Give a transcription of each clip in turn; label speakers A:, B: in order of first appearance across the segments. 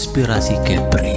A: Inspirasi Kepri.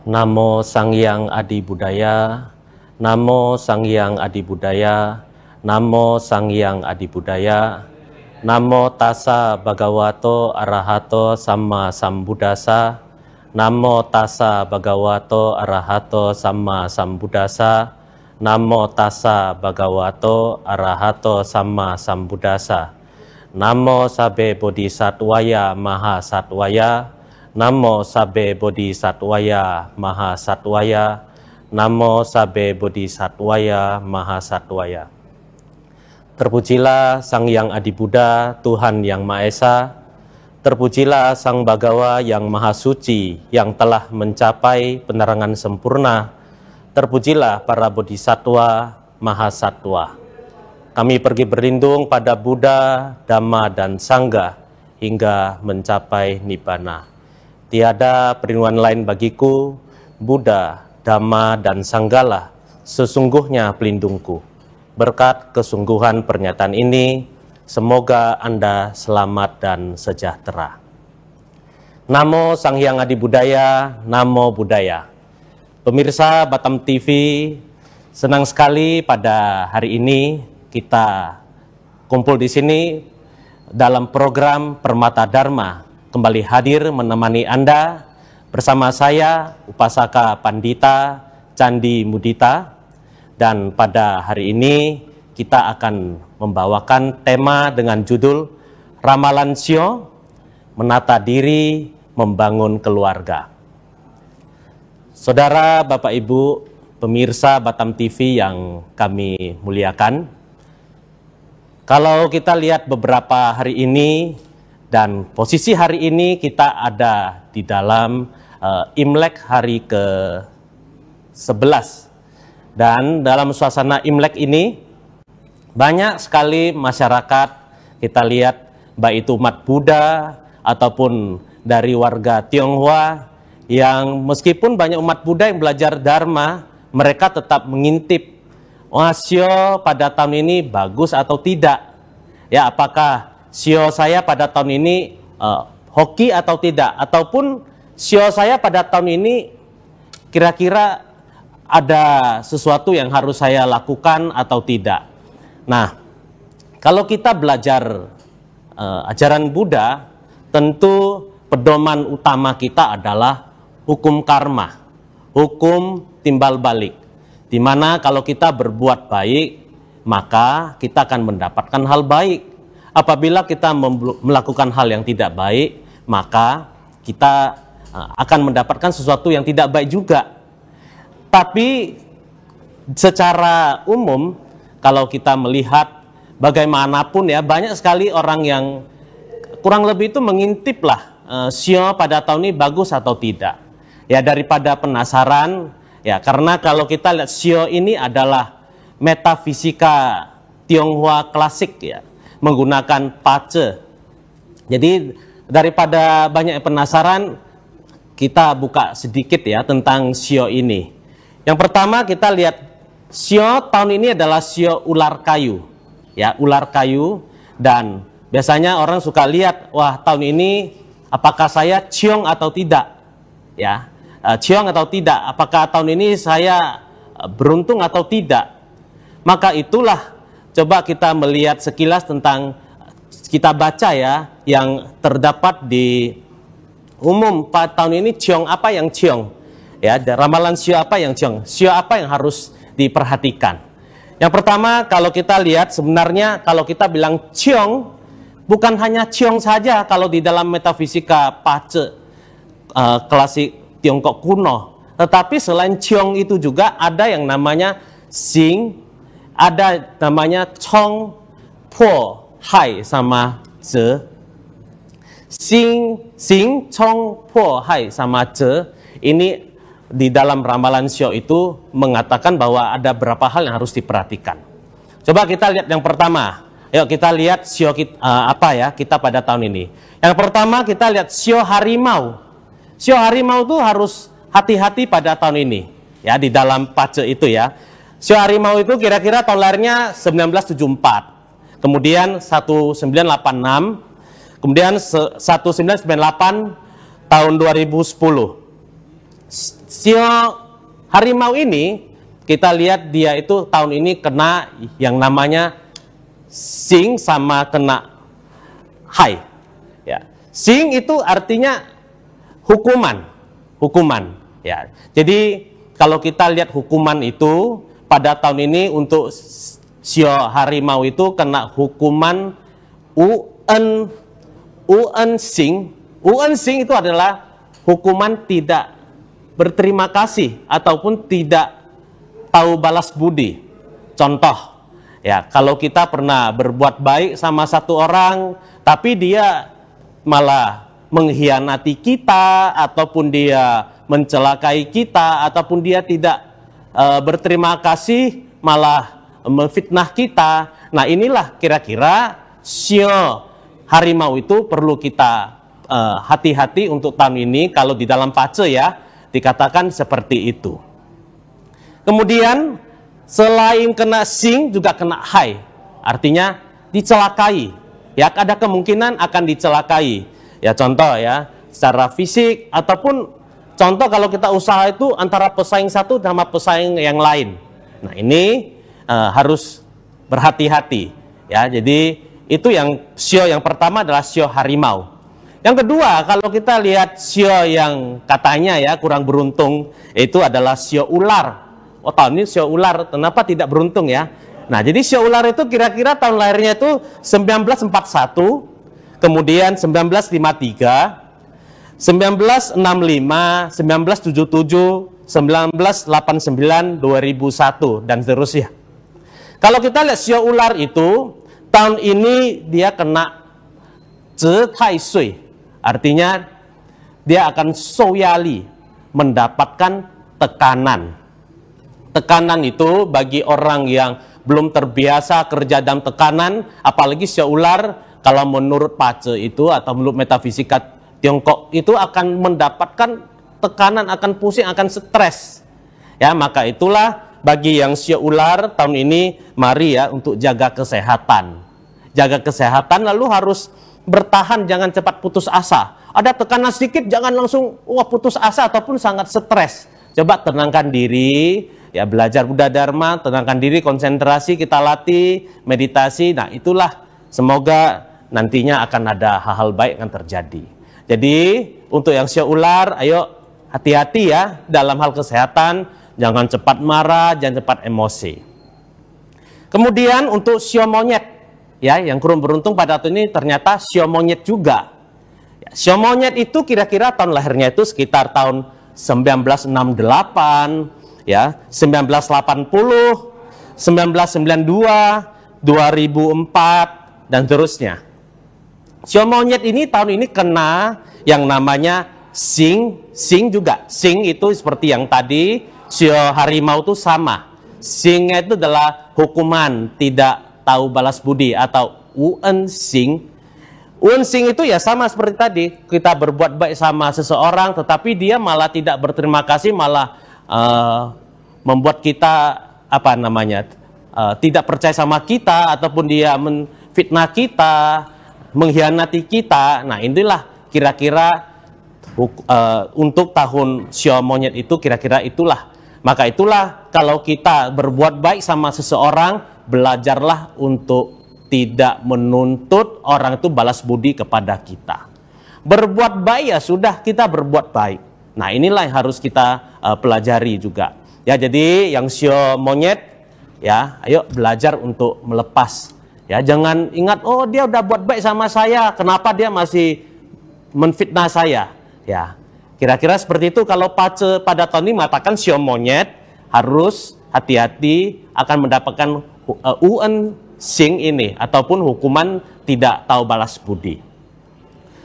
B: Namo Sang Hyang Adi Budaya, Namo Sang Hyang Adi Budaya, Namo Sang Hyang Adi Budaya, Namo Tassa Bhagavato Arahato Samma Sambuddhassa, Namo Tassa Bhagavato Arahato Samma Sambuddhassa, Namo Tassa Bhagavato Arahato Samma Sambuddhassa, Namo Sabbe Bodhisattvaya Mahasattvaya, Namo Sabbe Bodhisattvaya Mahasattvaya, Namo Sabbe Bodhisattvaya Mahasattvaya. Terpujilah Sang Hyang Adi Buddha, Tuhan Yang Maha Esa. Terpujilah Sang Bhagawa yang Maha Suci, yang telah mencapai penerangan sempurna. Terpujilah para Bodhisattva Mahasattva. Kami pergi berlindung pada Buddha, Dhamma, dan Sangha hingga mencapai Nibbana. Tiada perlindungan lain bagiku, Buddha, Dhamma, dan Sanggalah sesungguhnya pelindungku. Berkat kesungguhan pernyataan ini, semoga Anda selamat dan sejahtera. Namo Sang Hyang Adi Budaya, Namo Buddhaya. Pemirsa Batam TV, senang sekali pada hari ini kita kumpul di sini dalam program Permata Dharma. Kembali hadir menemani Anda bersama saya, Upasaka Pandita Candi Mudita. Dan pada hari ini kita akan membawakan tema dengan judul Ramalan Sio, Menata Diri, Membangun Keluarga. Saudara, Bapak, Ibu, pemirsa Batam TV yang kami muliakan, kalau kita lihat beberapa hari ini, dan posisi hari ini kita ada di dalam Imlek hari ke-11. Dan dalam suasana Imlek ini, banyak sekali masyarakat, kita lihat baik itu umat Buddha ataupun dari warga Tionghoa, yang meskipun banyak umat Buddha yang belajar Dharma, mereka tetap mengintip, sio pada tahun ini bagus atau tidak? Ya, apakah sio saya pada tahun ini hoki atau tidak? Ataupun sio saya pada tahun ini kira-kira ada sesuatu yang harus saya lakukan atau tidak? Nah, kalau kita belajar ajaran Buddha, tentu pedoman utama kita adalah hukum karma, hukum timbal balik. Di mana kalau kita berbuat baik, maka kita akan mendapatkan hal baik. Apabila kita melakukan hal yang tidak baik, maka kita akan mendapatkan sesuatu yang tidak baik juga. Tapi secara umum, kalau kita melihat bagaimanapun ya, banyak sekali orang yang kurang lebih itu mengintip lah, sio pada tahun ini bagus atau tidak. Ya, daripada penasaran, ya, karena kalau kita lihat sio ini adalah metafisika Tionghoa klasik ya, menggunakan pace. Jadi daripada banyak penasaran, kita buka sedikit ya tentang sio ini. Yang pertama kita lihat sio tahun ini adalah sio ular kayu. Ya, ular kayu, dan biasanya orang suka lihat, wah tahun ini apakah saya ciong atau tidak? Ya, ciong atau tidak? Apakah tahun ini saya beruntung atau tidak? Maka itulah coba kita melihat sekilas tentang, kita baca ya, yang terdapat di umum pada tahun ini ciong apa yang ciong. Ya, ramalan sio apa yang ciong. Sio apa yang harus diperhatikan. Yang pertama, kalau kita lihat sebenarnya kalau kita bilang ciong, bukan hanya ciong saja kalau di dalam metafisika pace klasik Tiongkok kuno. Tetapi selain ciong itu juga ada yang namanya sing, ada namanya chong, po, hai, sama ze. Sing chong po hai sama ze ini di dalam ramalan sio itu mengatakan bahwa ada beberapa hal yang harus diperhatikan. Coba kita lihat yang pertama. Yuk kita lihat sio apa ya kita pada tahun ini. Yang pertama kita lihat sio harimau. Sio harimau itu harus hati-hati pada tahun ini. Ya di dalam pace itu ya. Sio harimau itu kira-kira tahun lahirnya 1974. Kemudian 1986. Kemudian 1998 tahun 2010. Sio harimau ini kita lihat dia itu tahun ini kena yang namanya sing sama kena hai. Ya. Sing itu artinya hukuman. Ya. Jadi kalau kita lihat hukuman itu pada tahun ini untuk sio harimau itu kena hukuman UN sing. UN sing itu adalah hukuman tidak berterima kasih ataupun tidak tahu balas budi. Contoh, ya kalau kita pernah berbuat baik sama satu orang, tapi dia malah mengkhianati kita, ataupun dia mencelakai kita, ataupun dia tidak berterima kasih, malah memfitnah kita. Nah inilah kira-kira sio harimau itu perlu kita hati-hati untuk tahun ini. Kalau di dalam pace ya dikatakan seperti itu. Kemudian selain kena sing juga kena hai, artinya dicelakai. Ya ada kemungkinan akan dicelakai. Ya contoh ya secara fisik ataupun contoh kalau kita usaha itu antara pesaing satu sama pesaing yang lain. Nah ini harus berhati-hati. Ya jadi itu yang sio yang pertama adalah sio harimau. Yang kedua, kalau kita lihat sio yang katanya ya kurang beruntung, itu adalah sio ular. Oh tahun ini sio ular, kenapa tidak beruntung ya? Nah jadi sio ular itu kira-kira tahun lahirnya itu 1941, kemudian 1953, 1965, 1977, 1989, 2001, dan seterusnya. Kalau kita lihat sio ular itu, tahun ini dia kena zhe tai sui. Artinya dia akan soyali, mendapatkan tekanan. Tekanan itu bagi orang yang belum terbiasa kerja dalam tekanan, apalagi sio ular, kalau menurut pace itu atau menurut metafisika Tiongkok itu akan mendapatkan tekanan, akan pusing, akan stres. Ya, maka itulah bagi yang sio ular tahun ini mari ya untuk jaga kesehatan. Jaga kesehatan lalu harus bertahan, jangan cepat putus asa. Ada tekanan sedikit jangan langsung putus asa ataupun sangat stres. Coba tenangkan diri, ya belajar Buddha Dharma, tenangkan diri, konsentrasi, kita latih, meditasi. Nah itulah semoga nantinya akan ada hal-hal baik yang terjadi. Jadi untuk yang sio ular, ayo hati-hati ya dalam hal kesehatan, jangan cepat marah, jangan cepat emosi. Kemudian untuk sio monyet, ya, yang kurang beruntung pada tahun ini ternyata sio monyet juga. Ya, sio monyet itu kira-kira tahun lahirnya itu sekitar tahun 1968, ya, 1980, 1992, 2004, dan seterusnya. Sio monyet ini tahun ini kena yang namanya sing juga. Sing itu seperti yang tadi, sio harimau itu sama. Singnya itu adalah hukuman tidak tahu balas budi atau UN sing. UN sing itu ya sama seperti tadi, kita berbuat baik sama seseorang tetapi dia malah tidak berterima kasih, malah membuat kita tidak percaya sama kita, ataupun dia menfitnah kita, mengkhianati kita. Nah inilah kira-kira untuk tahun sio monyet itu kira-kira itulah. Maka itulah kalau kita berbuat baik sama seseorang, belajarlah untuk tidak menuntut orang itu balas budi kepada kita. Berbuat baik ya sudah, kita berbuat baik. Nah inilah yang harus kita pelajari juga. Ya jadi yang sio monyet, ya ayo belajar untuk melepas. Ya jangan ingat, oh dia udah buat baik sama saya, kenapa dia masih menfitnah saya? Ya kira-kira seperti itu. Kalau pace pada tahun ini mengatakan sio monyet harus hati-hati akan mendapatkan UN sing ini ataupun hukuman tidak tahu balas budi.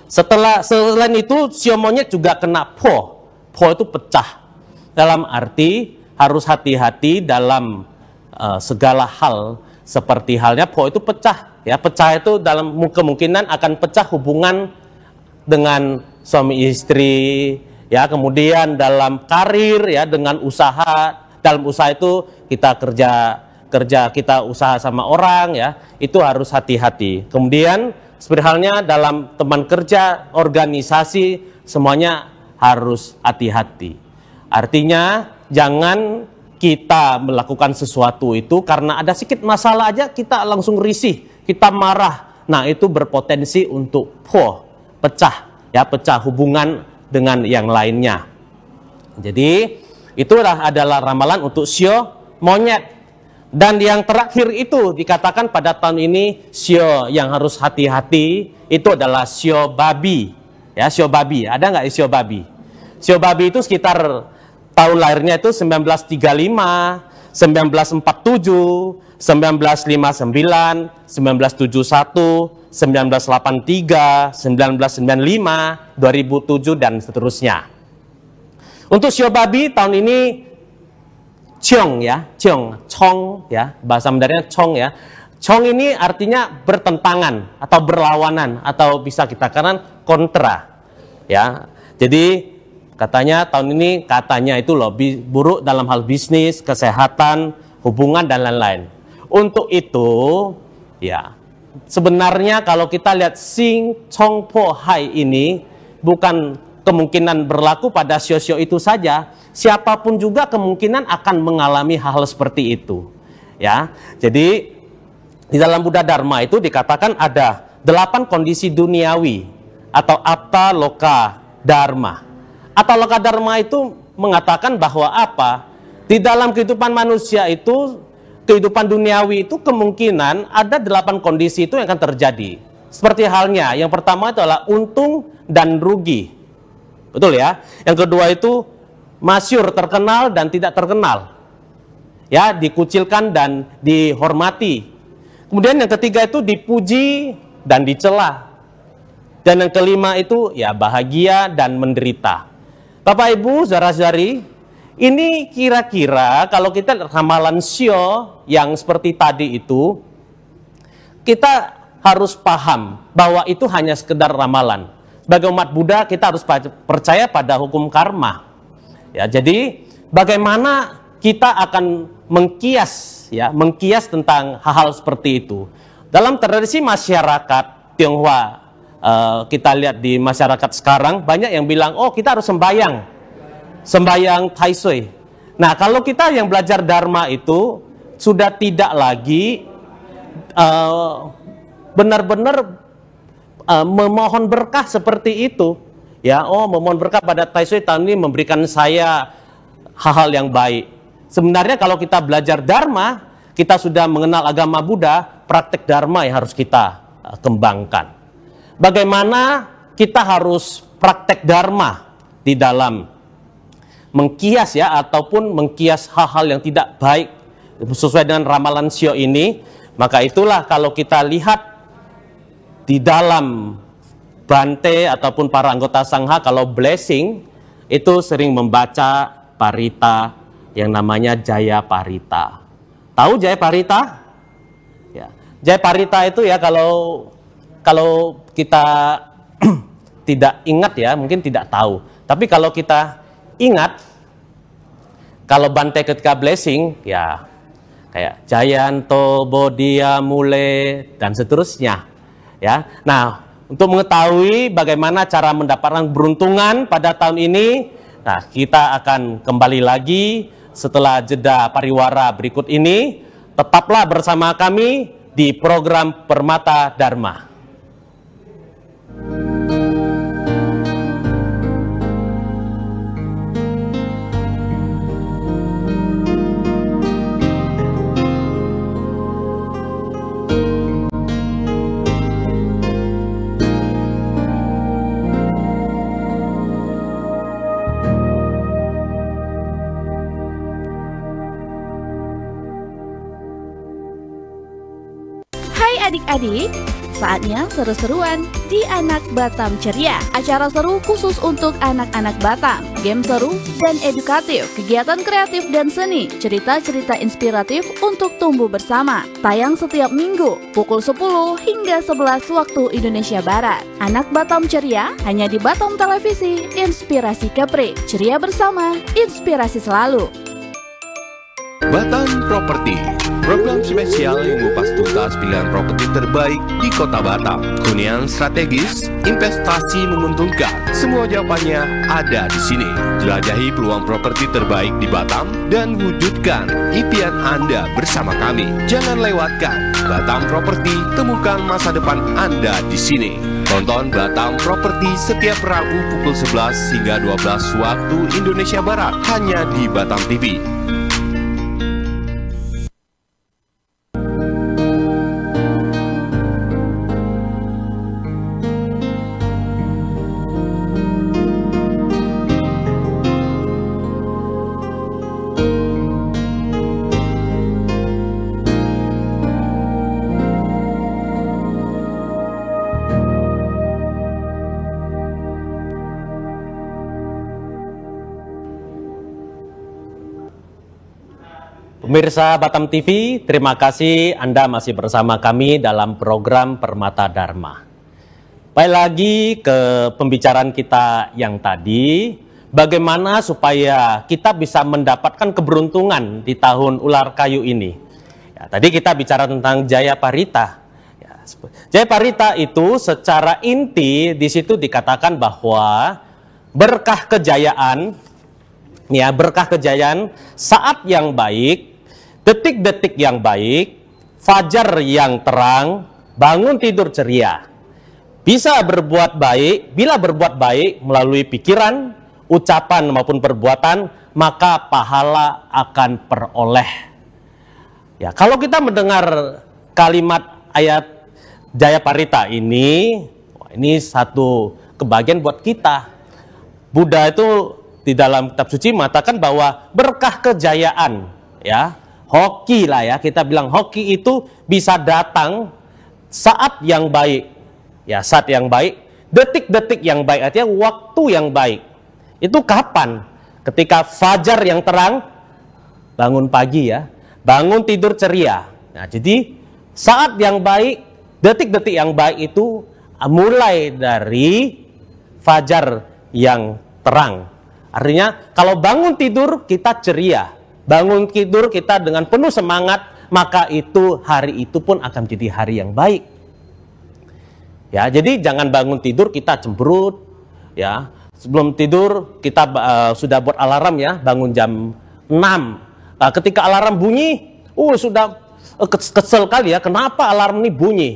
B: Selain itu sio monyet juga kena po. Po itu pecah. Dalam arti harus hati-hati dalam segala hal, seperti halnya po itu pecah. Ya, pecah itu dalam kemungkinan akan pecah hubungan dengan suami istri, ya, kemudian dalam karir, ya, dengan usaha. Dalam usaha itu kita kerja kita usaha sama orang, ya, itu harus hati-hati. Kemudian seperti halnya dalam teman kerja, organisasi, semuanya harus hati-hati. Artinya jangan kita melakukan sesuatu itu karena ada sedikit masalah aja kita langsung risih, kita marah. Nah, itu berpotensi untuk pecah, ya, pecah hubungan dengan yang lainnya. Jadi itulah adalah ramalan untuk sio monyet. Dan yang terakhir itu dikatakan pada tahun ini sio yang harus hati-hati itu adalah sio babi. Ya, sio babi. Ada nggak sio babi? Sio babi itu sekitar tahun lahirnya itu 1935, 1947, 1959, 1971, 1983, 1995, 2007, dan seterusnya. Untuk sio babi tahun ini Chong, ya, Chong, ya, bahasa Mandarinnya Chong, ya. Chong ini artinya bertentangan atau berlawanan atau bisa kita katakan kontra, ya. Jadi katanya tahun ini itu lebih buruk dalam hal bisnis, kesehatan, hubungan, dan lain-lain. Untuk itu, ya, sebenarnya kalau kita lihat Sing Chong Po Hai ini bukan kemungkinan berlaku pada sio-sio itu saja. Siapapun juga kemungkinan akan mengalami hal seperti itu, ya. Jadi di dalam Buddha Dharma itu dikatakan ada 8 kondisi duniawi atau Atta Loka Dharma. Atta Loka Dharma itu mengatakan bahwa apa? Di dalam kehidupan manusia itu, kehidupan duniawi itu kemungkinan ada 8 kondisi itu yang akan terjadi. Seperti halnya yang pertama itu adalah untung dan rugi. Betul, ya. Yang kedua itu masyhur, terkenal dan tidak terkenal, ya, dikucilkan dan dihormati. Kemudian yang ketiga itu dipuji dan dicela. Dan yang kelima itu ya bahagia dan menderita. Bapak Ibu, saudara-saudari, ini kira-kira kalau kita ramalan sio yang seperti tadi itu, kita harus paham bahwa itu hanya sekedar ramalan. Sebagai umat Buddha kita harus percaya pada hukum karma. Ya, jadi bagaimana kita akan mengkias tentang hal-hal seperti itu. Dalam tradisi masyarakat Tionghoa, kita lihat di masyarakat sekarang banyak yang bilang, oh kita harus sembayang Tai Sui. Nah, kalau kita yang belajar Dharma itu sudah tidak lagi benar-benar memohon berkah seperti itu. Ya, oh memohon berkah pada Tai Sui tahun ini memberikan saya hal-hal yang baik. Sebenarnya kalau kita belajar Dharma, kita sudah mengenal agama Buddha, praktek Dharma yang harus kita kembangkan. Bagaimana kita harus praktek Dharma di dalam mengkias, ya, ataupun mengkias hal-hal yang tidak baik sesuai dengan ramalan sio ini. Maka itulah kalau kita lihat di dalam Bante ataupun para anggota Sangha, kalau blessing itu sering membaca parita yang namanya Jaya Parita. Tahu Jaya Parita? Ya. Jaya Parita itu, ya, kalau kita tidak ingat, ya, mungkin tidak tahu. Tapi kalau kita ingat, kalau Bante ketika blessing, ya kayak Jayanto Bodhya Mule dan seterusnya, ya. Nah, untuk mengetahui bagaimana cara mendapatkan keberuntungan pada tahun ini, nah, kita akan kembali lagi setelah jeda pariwara berikut ini. Tetaplah bersama kami di program Permata Dharma.
A: adik-adik, saatnya seru-seruan di Anak Batam Ceria. Acara seru khusus untuk anak-anak Batam. Game seru dan edukatif, kegiatan kreatif dan seni, cerita-cerita inspiratif untuk tumbuh bersama. Tayang setiap minggu, pukul 10 hingga 11 waktu Indonesia Barat. Anak Batam Ceria hanya di Batam Televisi, inspirasi Kepri. Ceria bersama, inspirasi selalu.
C: Batam Properti, program spesial yang mengupas tuntas pilihan properti terbaik di Kota Batam. Hunian strategis, investasi menguntungkan, semua jawabannya ada di sini. Jelajahi peluang properti terbaik di Batam dan wujudkan impian Anda bersama kami. Jangan lewatkan Batam Properti, temukan masa depan Anda di sini. Tonton Batam Properti setiap Rabu pukul 11 hingga 12 waktu Indonesia Barat, hanya di Batam TV.
B: Pemirsa Batam TV, terima kasih Anda masih bersama kami dalam program Permata Dharma. Baik lagi ke pembicaraan kita yang tadi, bagaimana supaya kita bisa mendapatkan keberuntungan di tahun ular kayu ini. Ya, tadi kita bicara tentang Jaya Parita. Ya, Jaya Parita itu secara inti di situ dikatakan bahwa berkah kejayaan, ya berkah kejayaan, saat yang baik, detik-detik yang baik, fajar yang terang, bangun tidur ceria. Bisa berbuat baik, bila berbuat baik melalui pikiran, ucapan maupun perbuatan, maka pahala akan peroleh. Ya, kalau kita mendengar kalimat ayat Jaya Parita ini satu kebahagiaan buat kita. Buddha itu di dalam kitab suci mengatakan bahwa berkah kejayaan, ya, hoki lah ya, kita bilang hoki itu bisa datang saat yang baik, ya saat yang baik, detik-detik yang baik, artinya waktu yang baik. Itu kapan? Ketika fajar yang terang, bangun pagi ya, bangun tidur ceria. Nah, jadi saat yang baik, detik-detik yang baik itu mulai dari fajar yang terang. Artinya kalau bangun tidur kita ceria, bangun tidur kita dengan penuh semangat, maka itu hari itu pun akan menjadi hari yang baik. Ya, jadi jangan bangun tidur kita cemberut, ya. Sebelum tidur kita sudah buat alarm ya, bangun jam 6. Ketika alarm bunyi, sudah kesel kali ya, kenapa alarm ini bunyi?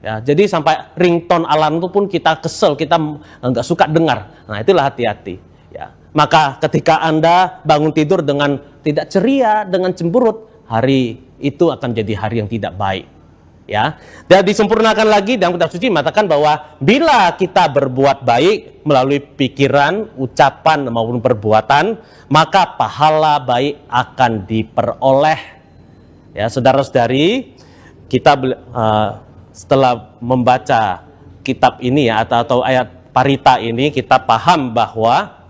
B: Ya, jadi sampai ringtone alarm itu pun kita kesel, kita nggak suka dengar. Nah, itulah hati-hati. Ya. Maka ketika Anda bangun tidur dengan tidak ceria, dengan cemberut, hari itu akan jadi hari yang tidak baik. Ya. Dan disempurnakan lagi dalam kitab suci mengatakan bahwa bila kita berbuat baik melalui pikiran, ucapan maupun perbuatan, maka pahala baik akan diperoleh. Ya, saudara-saudari, kita setelah membaca kitab ini ya, atau ayat Parita ini, kita paham bahwa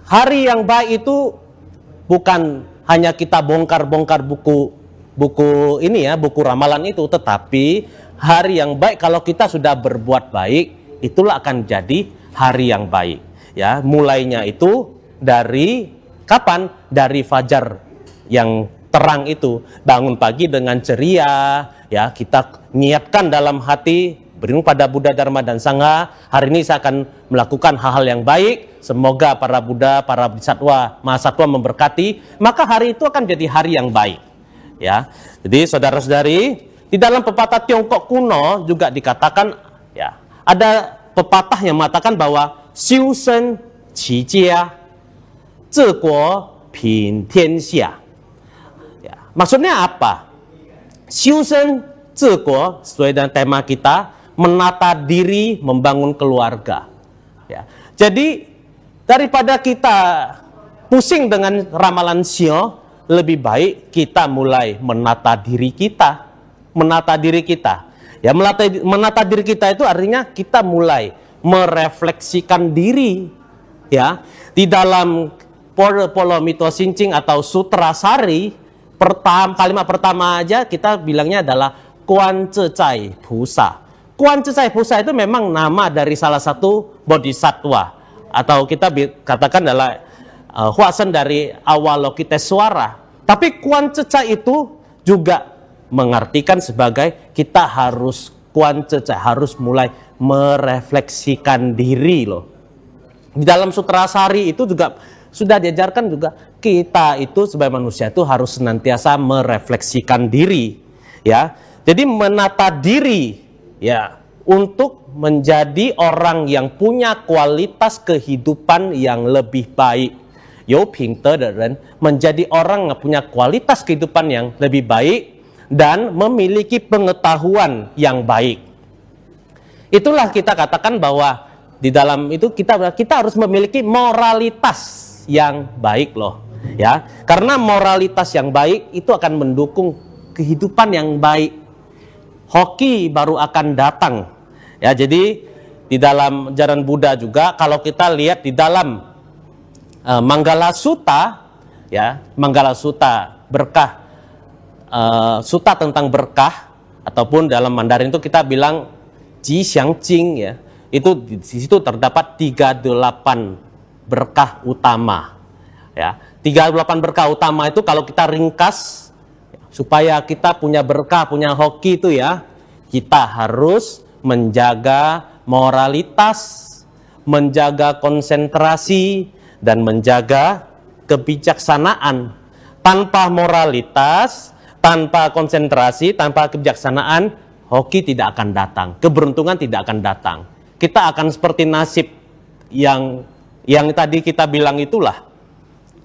B: hari yang baik itu bukan hanya kita bongkar-bongkar buku ini ya, buku ramalan itu, tetapi hari yang baik kalau kita sudah berbuat baik, itulah akan jadi hari yang baik. Ya, mulainya itu dari kapan? Dari fajar yang terang itu, bangun pagi dengan ceria, ya kita niatkan dalam hati beriring pada Buddha, Dharma, dan Sangha. Hari ini saya akan melakukan hal-hal yang baik. Semoga para Buddha, para Bodhisattva, Mahasatwa memberkati. Maka hari itu akan jadi hari yang baik. Ya, jadi saudara-saudari, di dalam pepatah Tiongkok kuno juga dikatakan, ya, ada pepatah yang mengatakan bahwa Xiu Shen Qi Jia, Zhe Guo Pin Tian Xia. Ya, maksudnya apa? Xiu Shen Zhe Guo sesuai dengan tema kita, menata diri, membangun keluarga. Ya. Jadi daripada kita pusing dengan ramalan sio, lebih baik kita mulai menata diri kita. menata diri kita. Ya, menata diri kita itu artinya kita mulai merefleksikan diri. Ya, di dalam Polo Mito Sincing atau Sutra Sari, kalimat pertama aja kita bilangnya adalah Guan Zecai Pusa. Guan Zecai Pusa itu memang nama dari salah satu bodhisattva, atau kita katakan adalah huasan dari Avalokiteswara. Tapi Guan Zecai itu juga mengartikan sebagai kita harus Guan Zecai, harus mulai merefleksikan diri loh. Di dalam Sutra Sari itu juga sudah diajarkan juga kita itu sebagai manusia itu harus senantiasa merefleksikan diri, ya. Jadi menata diri, ya, untuk menjadi orang yang punya kualitas kehidupan yang lebih baik. Menjadi orang yang punya kualitas kehidupan yang lebih baik dan memiliki pengetahuan yang baik. Itulah kita katakan bahwa di dalam itu kita harus memiliki moralitas yang baik loh, ya. Karena moralitas yang baik itu akan mendukung kehidupan yang baik. Hoki baru akan datang. Ya, jadi di dalam ajaran Buddha juga kalau kita lihat di dalam Manggala Sutta, ya, Manggala Sutta berkah, sutta tentang berkah, ataupun dalam Mandarin itu kita bilang Ji Xiang Jing, ya. Itu di situ terdapat 38 berkah utama, ya. 38 berkah utama itu kalau kita ringkas supaya kita punya berkah, punya hoki itu, ya, kita harus menjaga moralitas, menjaga konsentrasi, dan menjaga kebijaksanaan. Tanpa moralitas, tanpa konsentrasi, tanpa kebijaksanaan, hoki tidak akan datang, keberuntungan tidak akan datang. Kita akan seperti nasib yang tadi kita bilang itulah,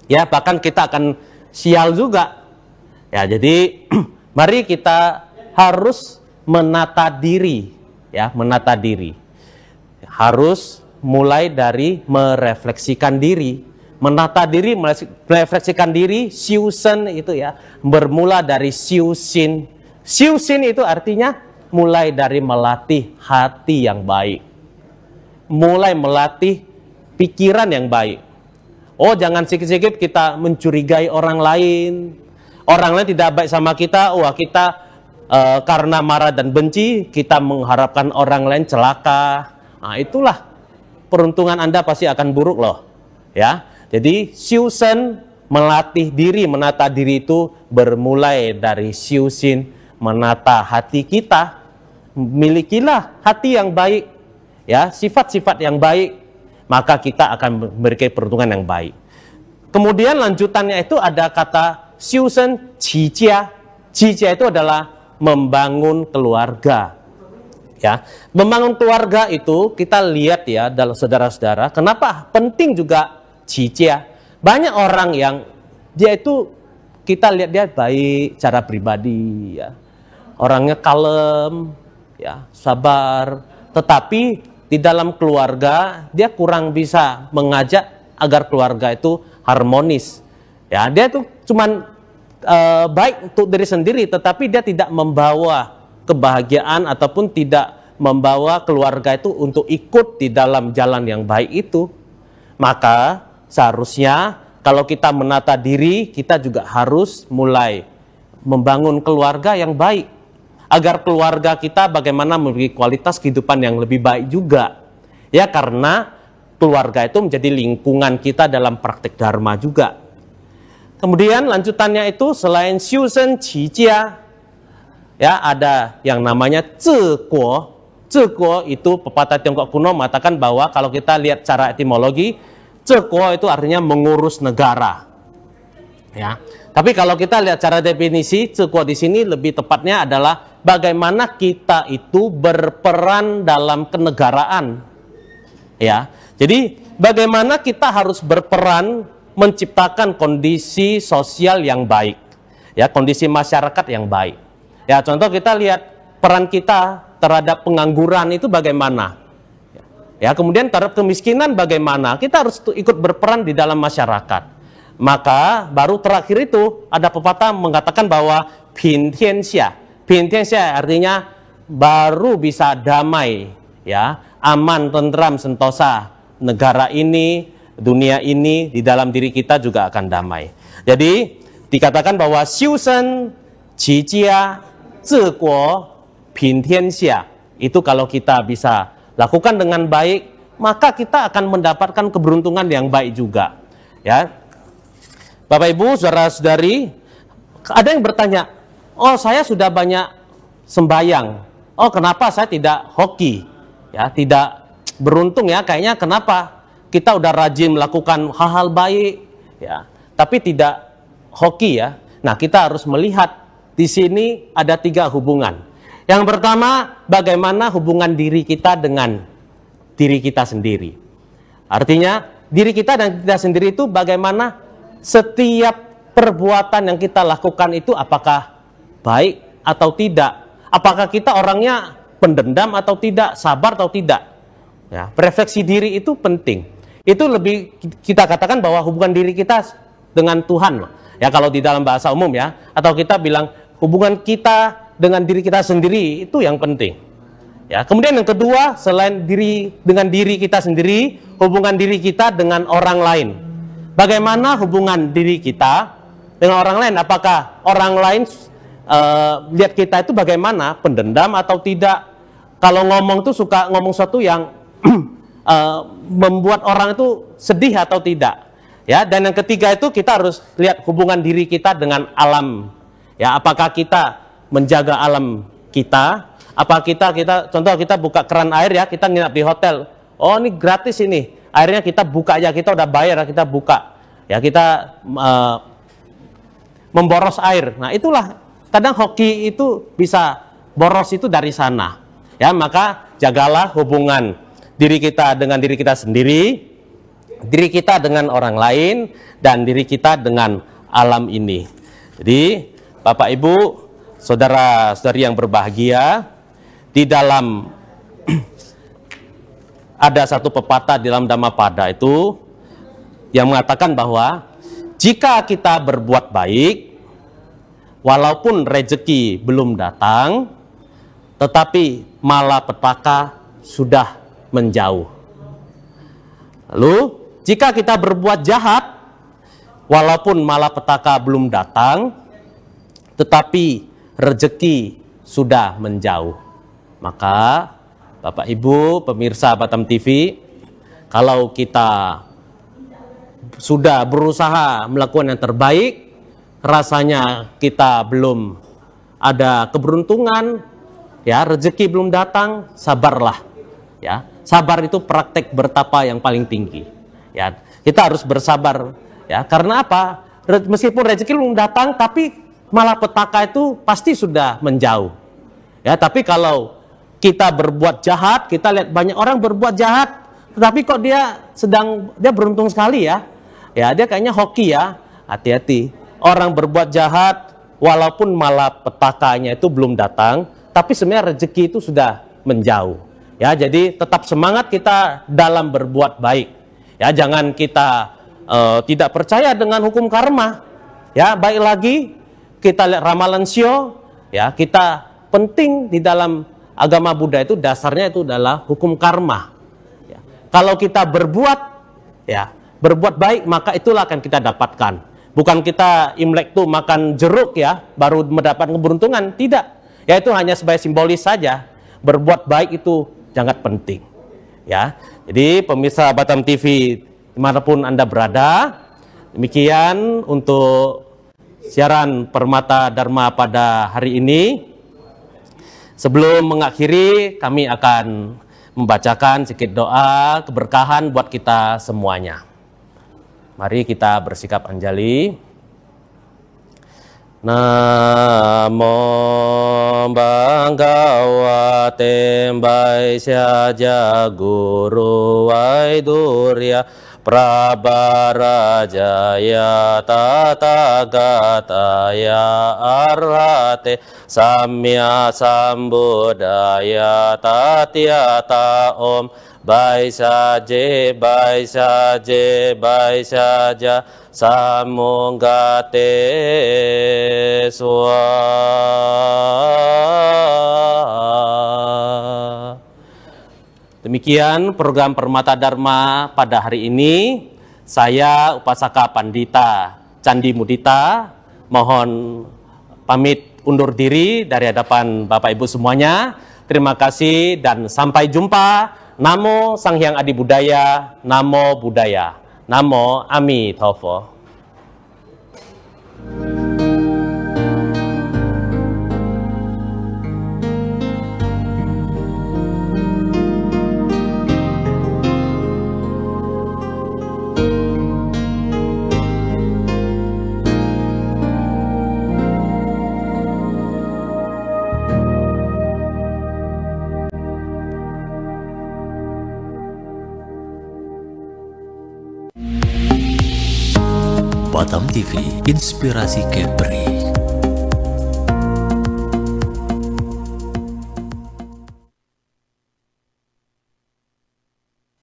B: ya, bahkan kita akan sial juga, ya. Jadi mari kita harus menata diri, ya, menata diri harus mulai dari merefleksikan diri, menata diri, merefleksikan diri. Siusen itu, ya, bermula dari siusin. Siusin itu artinya mulai dari melatih hati yang baik, mulai melatih pikiran yang baik. Oh, jangan sikit-sikit kita mencurigai orang lain. Orang lain tidak baik sama kita, wah kita karena marah dan benci, kita mengharapkan orang lain celaka. Nah, itulah peruntungan Anda pasti akan buruk loh, ya. Jadi siusen, melatih diri, menata diri itu bermulai dari siusin, menata hati kita. Milikilah hati yang baik, ya, sifat-sifat yang baik, maka kita akan memberikan peruntungan yang baik. Kemudian lanjutannya itu ada kata siusen qijia. Qijia itu adalah membangun keluarga, ya. Membangun keluarga itu kita lihat, ya, dalam saudara-saudara, kenapa penting juga qijia. Banyak orang yang dia itu kita lihat dia baik cara pribadi, ya, orangnya kalem, ya, sabar, tetapi di dalam keluarga dia kurang bisa mengajak agar keluarga itu harmonis, ya. Dia itu cuman baik untuk diri sendiri, tetapi dia tidak membawa kebahagiaan ataupun tidak membawa keluarga itu untuk ikut di dalam jalan yang baik itu. Maka seharusnya kalau kita menata diri, kita juga harus mulai membangun keluarga yang baik, agar keluarga kita bagaimana memiliki kualitas kehidupan yang lebih baik juga, ya, karena keluarga itu menjadi lingkungan kita dalam praktek dharma juga. Kemudian lanjutannya itu selain siusen qijia, ya, ada yang namanya ziguo. Ziguo itu pepatah Tiongkok kuno mengatakan bahwa kalau kita lihat secara etimologi, ziguo itu artinya mengurus negara, ya. Tapi kalau kita lihat cara definisi, ziguo di sini lebih tepatnya adalah bagaimana kita itu berperan dalam kenegaraan, ya. Jadi bagaimana kita harus berperan menciptakan kondisi sosial yang baik, ya, kondisi masyarakat yang baik. Ya, contoh kita lihat peran kita terhadap pengangguran itu bagaimana, ya, kemudian terhadap kemiskinan bagaimana. Kita harus ikut berperan di dalam masyarakat. Maka baru terakhir itu ada pepatah mengatakan bahwa Pin Tianxia, Pintianxia artinya baru bisa damai, ya, aman, tentram, sentosa. Negara ini, dunia ini, di dalam diri kita juga akan damai. Jadi dikatakan bahwa Xiushen, Qijia, Ziguo, Pintianxia. Itu kalau kita bisa lakukan dengan baik, maka kita akan mendapatkan keberuntungan yang baik juga. Ya, Bapak Ibu, saudara-saudari, ada yang bertanya, oh saya sudah banyak sembayang, oh kenapa saya tidak hoki, ya tidak beruntung ya, kayaknya kenapa kita udah rajin melakukan hal-hal baik, ya, tapi tidak hoki ya. Nah, kita harus melihat di sini ada 3 hubungan. Yang pertama, bagaimana hubungan diri kita dengan diri kita sendiri. Artinya, diri kita dan kita sendiri itu bagaimana setiap perbuatan yang kita lakukan itu apakah baik atau tidak? Apakah kita orangnya pendendam atau tidak, sabar atau tidak? Ya, refleksi diri itu penting. Itu lebih kita katakan bahwa hubungan diri kita dengan Tuhan, ya kalau di dalam bahasa umum ya, atau kita bilang hubungan kita dengan diri kita sendiri itu yang penting. Ya, kemudian yang kedua, selain diri dengan diri kita sendiri, hubungan diri kita dengan orang lain. Bagaimana hubungan diri kita dengan orang lain? Apakah orang lain lihat kita itu bagaimana? Pendendam atau tidak? Kalau ngomong tuh suka ngomong sesuatu yang membuat orang itu sedih atau tidak? Ya, dan yang ketiga itu kita harus lihat hubungan diri kita dengan alam. Ya, apakah kita menjaga alam kita? Apa kita contoh kita buka keran air ya, kita nginap di hotel. Oh, ini gratis ini. Airnya kita buka aja, kita udah bayar, kita buka. Ya, kita memboros air. Nah, itulah kadang hoki itu bisa boros itu dari sana. Ya, maka jagalah hubungan diri kita dengan diri kita sendiri, diri kita dengan orang lain, dan diri kita dengan alam ini. Jadi, Bapak Ibu, saudara-saudari yang berbahagia, di dalam ada satu pepatah di dalam Dhammapada itu yang mengatakan bahwa jika kita berbuat baik, walaupun rezeki belum datang, tetapi malapetaka sudah menjauh. Lalu, jika kita berbuat jahat, walaupun malapetaka belum datang, tetapi rezeki sudah menjauh. Maka, Bapak Ibu, pemirsa Batam TV, kalau kita sudah berusaha melakukan yang terbaik, rasanya kita belum ada keberuntungan, ya, rezeki belum datang, sabarlah. Ya, sabar itu praktek bertapa yang paling tinggi. Ya, kita harus bersabar. Ya, karena apa? Meskipun rezeki belum datang, tapi malapetaka itu pasti sudah menjauh. Ya, tapi kalau kita berbuat jahat, kita lihat banyak orang berbuat jahat, tetapi kok dia beruntung sekali ya. Ya, dia kayaknya hoki ya. Hati-hati. Orang berbuat jahat, walaupun malapetakanya itu belum datang, tapi sebenarnya rezeki itu sudah menjauh. Ya, jadi tetap semangat kita dalam berbuat baik. Ya, jangan kita tidak percaya dengan hukum karma. Ya, baik lagi kita lihat ramalan Shio. Ya, kita penting di dalam agama Buddha itu dasarnya itu adalah hukum karma. Ya. Kalau kita berbuat baik, maka itulah akan kita dapatkan. Bukan kita Imlek tuh makan jeruk ya, baru mendapat keberuntungan. Tidak. Ya, itu hanya sebagai simbolis saja. Berbuat baik itu sangat penting. Ya. Jadi pemirsa Batam TV dimanapun Anda berada, demikian untuk siaran Permata Dharma pada hari ini. Sebelum mengakhiri, kami akan membacakan sedikit doa keberkahan buat kita semuanya. Mari kita bersikap anjali. Namo Bhagavate Vaisya Guru Vaidurya Prabarajaya Tatagataya Arhate Samya Sambuddhaya Tatyata Om Baisaje Baisaja Samungate Swa. Demikian program Permata Dharma pada hari ini. Saya Upasaka Pandita Candi Mudita mohon pamit undur diri dari hadapan Bapak Ibu semuanya. Terima kasih dan sampai jumpa. Namo Sang Hyang Adi Budaya, Namo Buddhaya, Namo Amitabha.
D: Batam TV, inspirasi Kepri.